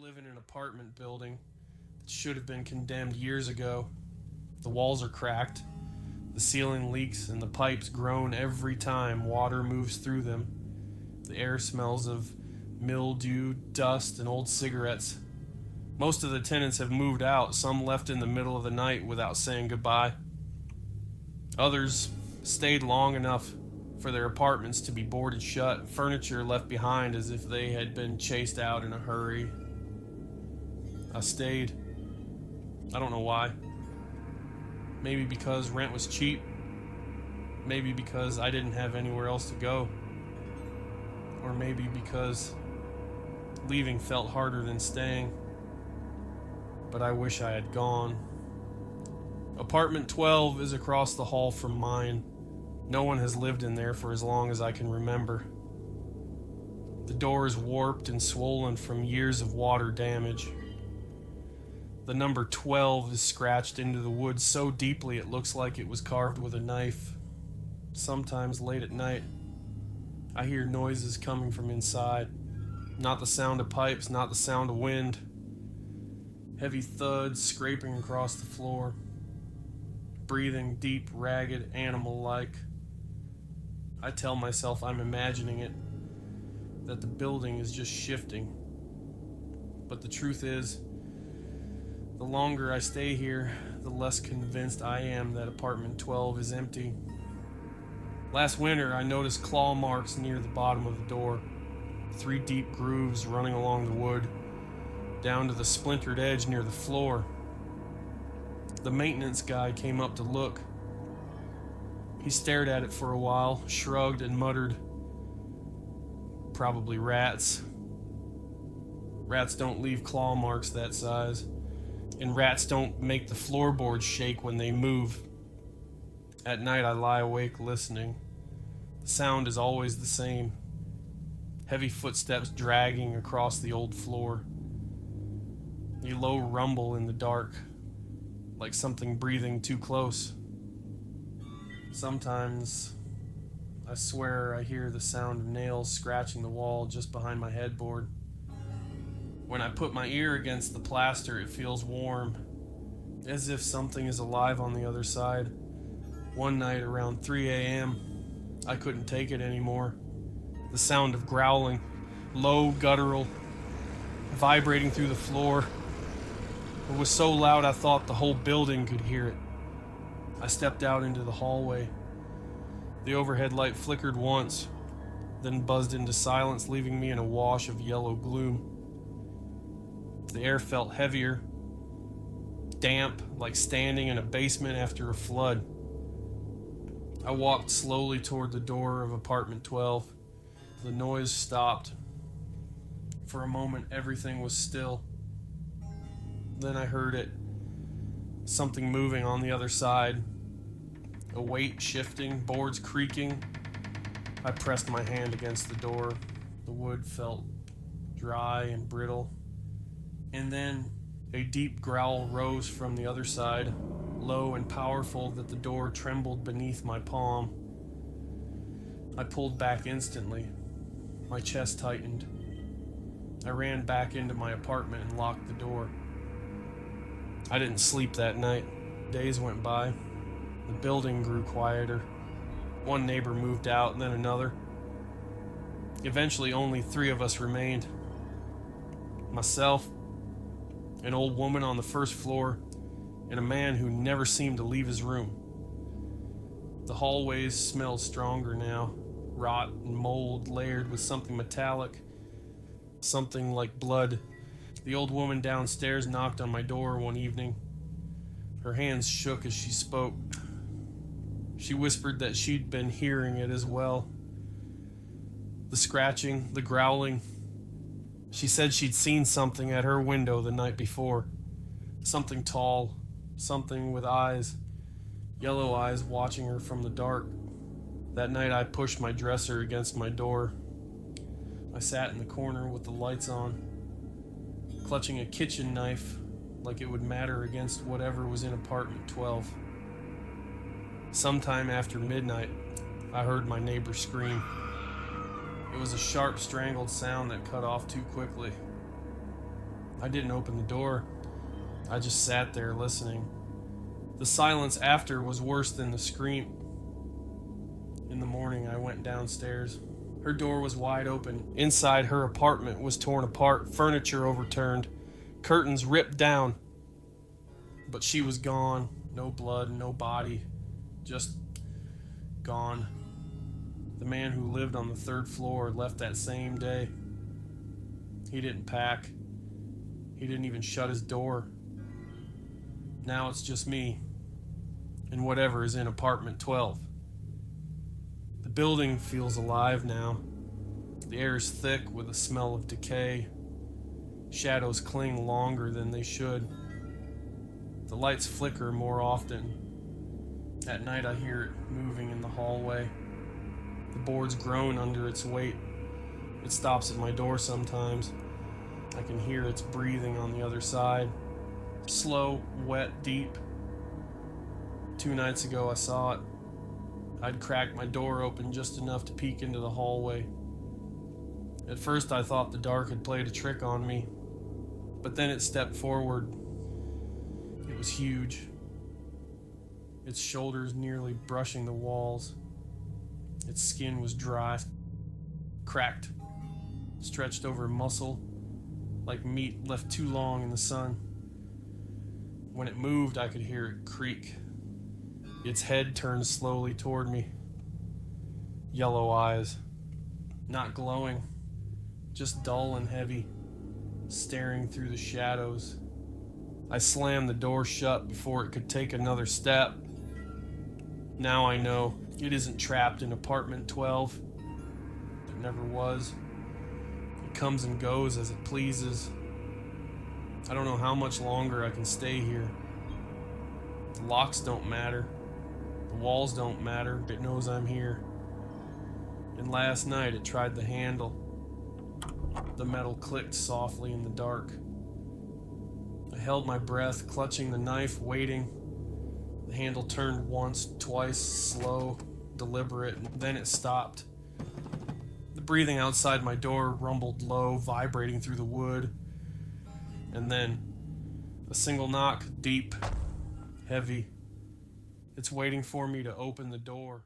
live in an apartment building that should have been condemned years ago. The walls are cracked, the ceiling leaks, and the pipes groan every time water moves through them. The air smells of mildew, dust, and old cigarettes. Most of the tenants have moved out, some left in the middle of the night without saying goodbye. Others stayed long enough for their apartments to be boarded shut, furniture left behind as if they had been chased out in a hurry. I stayed. I don't know why. Maybe because rent was cheap. Maybe because I didn't have anywhere else to go. Or maybe because leaving felt harder than staying. But I wish I had gone. Apartment 12 is across the hall from mine. No one has lived in there for as long as I can remember. The door is warped and swollen from years of water damage. The number 12 is scratched into the wood so deeply it looks like it was carved with a knife. Sometimes late at night, I hear noises coming from inside. Not the sound of pipes, not the sound of wind. Heavy thuds scraping across the floor. Breathing deep, ragged, animal-like. I tell myself I'm imagining it, that the building is just shifting. But the truth is, the longer I stay here, the less convinced I am that apartment 12 is empty. Last winter, I noticed claw marks near the bottom of the door, 3 deep grooves running along the wood, down to the splintered edge near the floor. The maintenance guy came up to look. He stared at it for a while, shrugged, and muttered, "Probably rats. Rats don't leave claw marks that size, and rats don't make the floorboards shake when they move." At night I lie awake listening. The sound is always the same. Heavy footsteps dragging across the old floor. A low rumble in the dark, like something breathing too close. Sometimes I swear I hear the sound of nails scratching the wall just behind my headboard. When I put my ear against the plaster, it feels warm, as if something is alive on the other side. One night around 3 a.m., I couldn't take it anymore. The sound of growling, low, guttural, vibrating through the floor. It was so loud I thought the whole building could hear it. I stepped out into the hallway. The overhead light flickered once, then buzzed into silence, leaving me in a wash of yellow gloom. The air felt heavier, damp, like standing in a basement after a flood. I walked slowly toward the door of apartment 12. The noise stopped. For a moment, everything was still. Then I heard it. Something moving on the other side. A weight shifting, boards creaking. I pressed my hand against the door. The wood felt dry and brittle. And then a deep growl rose from the other side, low and powerful that the door trembled beneath my palm. I pulled back instantly. My chest tightened. I ran back into my apartment and locked the door. I didn't sleep that night. Days went by. The building grew quieter. One neighbor moved out, and then another. Eventually, only 3 of us remained. Myself, an old woman on the first floor, and a man who never seemed to leave his room. The hallways smelled stronger now, rot and mold layered with something metallic, something like blood. The old woman downstairs knocked on my door one evening. Her hands shook as she spoke. She whispered that she'd been hearing it as well. The scratching, the growling. She said she'd seen something at her window the night before. Something tall, something with eyes, yellow eyes watching her from the dark. That night I pushed my dresser against my door. I sat in the corner with the lights on, clutching a kitchen knife like it would matter against whatever was in apartment 12. Sometime after midnight, I heard my neighbor scream. It was a sharp, strangled sound that cut off too quickly. I didn't open the door. I just sat there listening. The silence after was worse than the scream. In the morning, I went downstairs. Her door was wide open. Inside, her apartment was torn apart, furniture overturned, curtains ripped down. But she was gone. No blood, no body. Just gone. The man who lived on the 3rd floor left that same day. He didn't pack. He didn't even shut his door. Now it's just me and whatever is in apartment 12. The building feels alive now. The air is thick with a smell of decay. Shadows cling longer than they should. The lights flicker more often. At night I hear it moving in the hallway. The boards groan under its weight. It stops at my door sometimes. I can hear its breathing on the other side. Slow, wet, deep. 2 nights ago I saw it. I'd cracked my door open just enough to peek into the hallway. At first I thought the dark had played a trick on me, but then it stepped forward. It was huge. Its shoulders nearly brushing the walls. Its skin was dry, cracked, stretched over muscle, like meat left too long in the sun. When it moved, I could hear it creak. Its head turned slowly toward me. Yellow eyes, not glowing, just dull and heavy, staring through the shadows. I slammed the door shut before it could take another step. Now I know it isn't trapped in apartment 12. It never was. It comes and goes as it pleases. I don't know how much longer I can stay here. The locks don't matter. The walls don't matter. It knows I'm here. And last night it tried the handle. The metal clicked softly in the dark. I held my breath, clutching the knife, waiting. The handle turned once, twice, slow, deliberate, and then it stopped. The breathing outside my door rumbled low, vibrating through the wood. And then a single knock, deep, heavy. It's waiting for me to open the door.